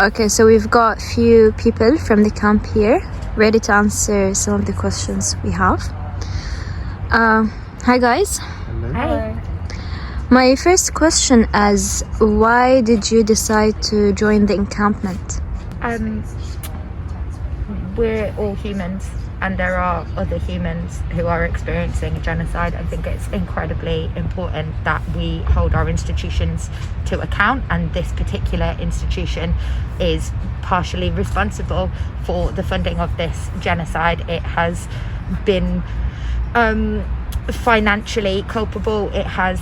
Okay, so we've got a few people from the camp here ready to answer some of the questions we have. Hi guys. Hello. Hi. My first question is, why did you decide to join the encampment? We're all humans, and there are other humans who are experiencing genocide. I think it's incredibly important that we hold our institutions to account, and this particular institution is partially responsible for the funding of this genocide. It has been financially culpable. It has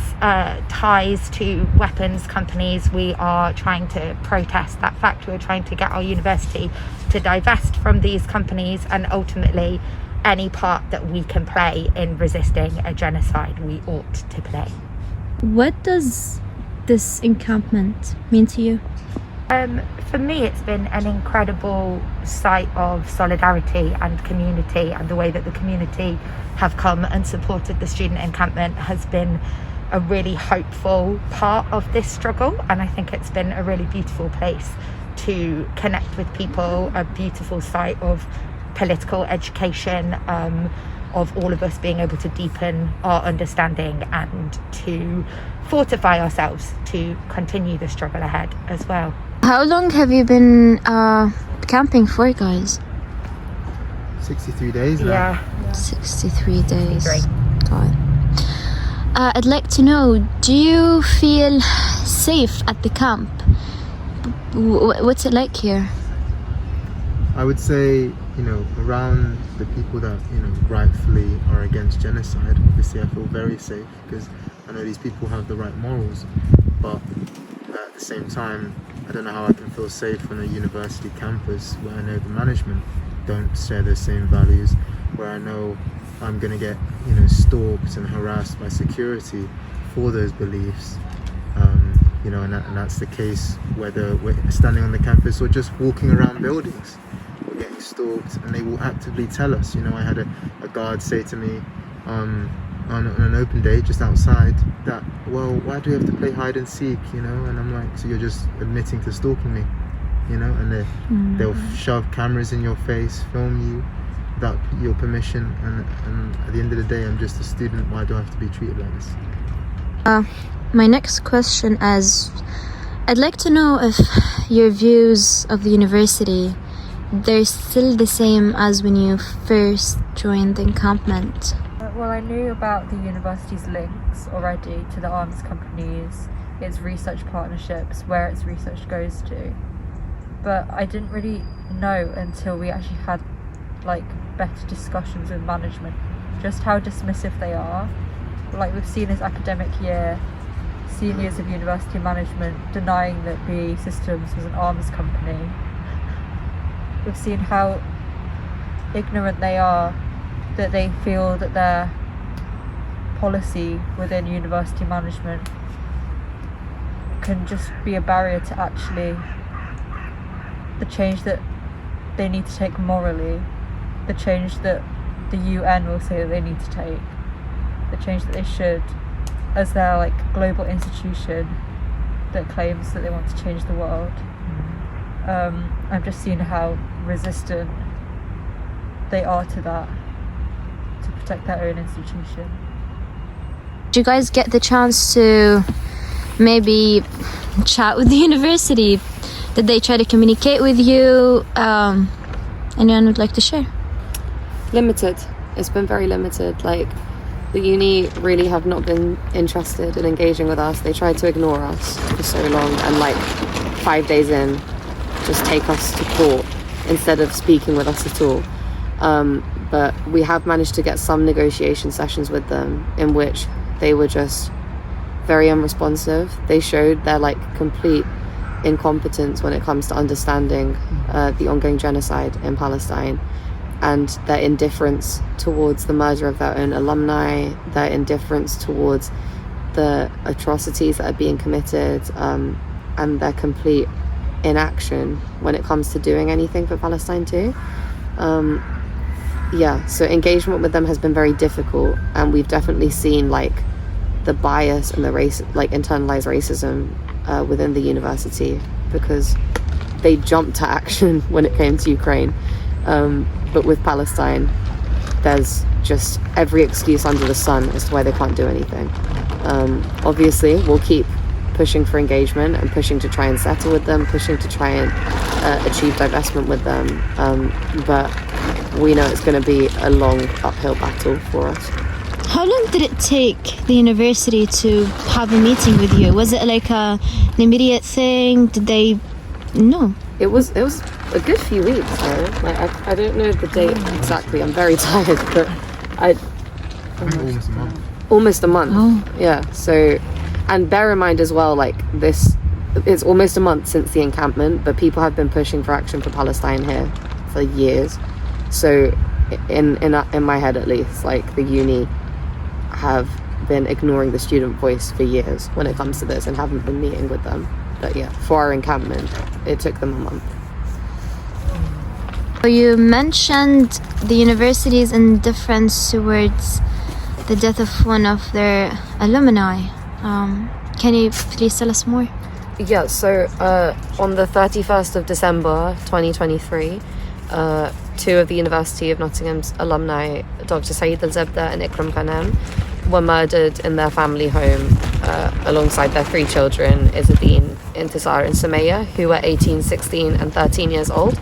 ties to weapons companies. We are trying to protest that fact. We're trying to get our university to divest from these companies, and ultimately any part that we can play in resisting a genocide we ought to play. What does this encampment mean to you? For me, it's been an incredible sight of solidarity and community, and the way that the community have come and supported the student encampment has been a really hopeful part of this struggle, and I think it's been a really beautiful place to connect with people, a beautiful sight of political education, of all of us being able to deepen our understanding and to fortify ourselves to continue the struggle ahead as well. How long have you been camping for, guys? 63 days now. Yeah. 63 days. 63. God. I'd like to know, do you feel safe at the camp? What's it like here? I would say, around the people that, rightfully are against genocide, obviously I feel very safe because I know these people have the right morals, but at the same time, I don't know how I can feel safe on a university campus where I know the management don't share those same values, where I know I'm going to get, stalked and harassed by security for those beliefs. And that's the case whether we're standing on the campus or just walking around buildings. We're getting stalked, and they will actively tell us. I had a guard say to me on an open day just outside that, well, why do we have to play hide and seek, and I'm like, so you're just admitting to stalking me, and they'll shove cameras in your face, film you without your permission, and at the end of the day, I'm just a student. Why do I have to be treated like this? My next question is, I'd like to know if your views of the university, they're still the same as when you first joined the encampment. Well, I knew about the university's links already to the arms companies, its research partnerships, where its research goes to. But I didn't really know until we actually had better discussions with management, just how dismissive they are. We've seen this academic year, seniors of university management denying that BAE Systems was an arms company. We've seen how ignorant they are, that they feel that their policy within university management can just be a barrier to actually the change that they need to take morally, the change that the UN will say that they need to take, the change that they should, as their global institution that claims that they want to change the world. I've just seen how resistant they are to that, to protect their own institution. Did you guys get the chance to maybe chat with the university? Did they try to communicate with you? Anyone would like to share? Limited. It's been very limited. The uni really have not been interested in engaging with us. They tried to ignore us for so long, and 5 days in, just take us to court instead of speaking with us at all. But we have managed to get some negotiation sessions with them in which they were just very unresponsive. They showed their complete incompetence when it comes to understanding the ongoing genocide in Palestine, and their indifference towards the murder of their own alumni, their indifference towards the atrocities that are being committed, and their complete inaction when it comes to doing anything for Palestine too. So engagement with them has been very difficult, and we've definitely seen the bias and the race, internalized racism within the university, because they jumped to action when it came to Ukraine. But with Palestine, there's just every excuse under the sun as to why they can't do anything. Obviously, we'll keep pushing for engagement and pushing to try and settle with them, pushing to try and achieve divestment with them. But we know it's going to be a long uphill battle for us. How long did it take the university to have a meeting with you? Was it like an immediate thing? Did they... No. It was a good few weeks, though. Like I don't know the date exactly. I'm very tired, but Almost a month. Almost a month. Oh. Yeah. So, and bear in mind as well, like this, it's almost a month since the encampment, but people have been pushing for action for Palestine here for years. So, in my head at least, like the uni have been ignoring the student voice for years when it comes to this and haven't been meeting with them. But yeah, for our encampment, it took them a month. You mentioned the university's indifference towards the death of one of their alumni. Can you please tell us more? Yeah, so on the 31st of December 2023, two of the University of Nottingham's alumni, Dr. Saeed Al-Zebda and Ikram Ghanem, were murdered in their family home alongside their three children, Izzadeen, Intisar and Sumaya, who were 18, 16 and 13 years old.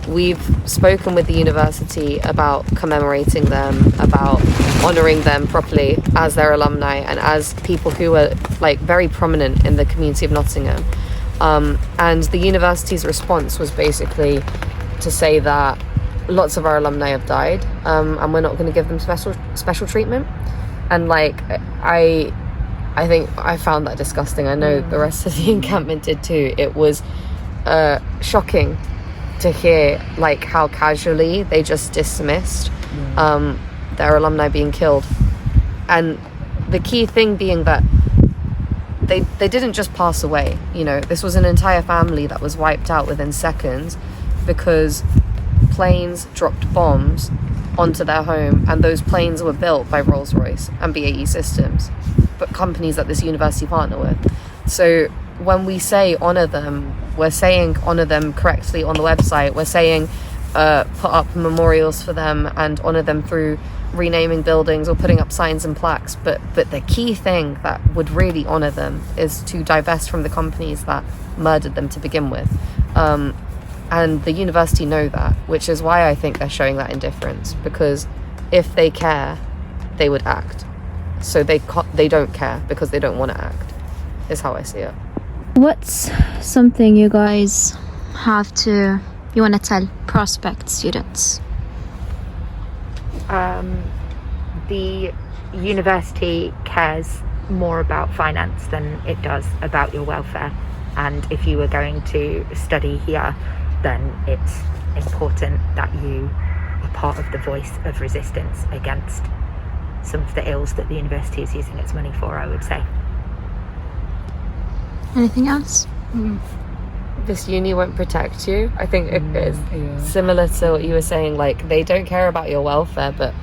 We've spoken with the university about commemorating them, about honouring them properly as their alumni and as people who were like very prominent in the community of Nottingham. And the university's response was basically to say that lots of our alumni have died, and we're not going to give them special treatment. And like I think I found that disgusting. I know the rest of the encampment did too. It was shocking to hear like how casually they just dismissed their alumni being killed. And the key thing being that they didn't just pass away. You know, this was an entire family that was wiped out within seconds because planes dropped bombs onto their home, and those planes were built by Rolls-Royce and BAE Systems, but companies that this university partner with. So when we say honour them, we're saying honour them correctly on the website. We're saying put up memorials for them and honour them through renaming buildings or putting up signs and plaques. But the key thing that would really honour them is to divest from the companies that murdered them to begin with. And the university know that, which is why I think they're showing that indifference, because if they care, they would act. So they don't care because they don't want to act, is how I see it. What's something you guys you want to tell prospect students? The university cares more about finance than it does about your welfare. And if you were going to study here, then it's important that you are part of the voice of resistance against some of the ills that the university is using its money for, I would say. Anything else? This uni won't protect you. I think it is similar to what you were saying, like they don't care about your welfare, but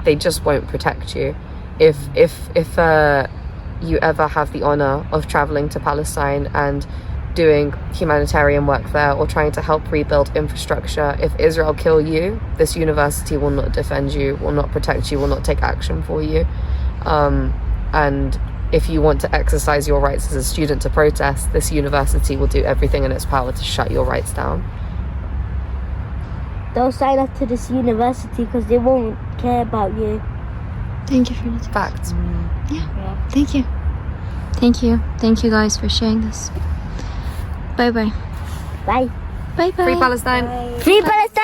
they just won't protect you. If you ever have the honour of travelling to Palestine and doing humanitarian work there or trying to help rebuild infrastructure, if Israel kill you, this university will not defend you, will not protect you, will not take action for you. And if you want to exercise your rights as a student to protest, this university will do everything in its power to shut your rights down. Don't sign up to this university because they won't care about you. Thank you for the Facts. Yeah. Thank you. Thank you guys for sharing this. Bye bye. Bye. Bye bye. Free Palestine. Free Palestine!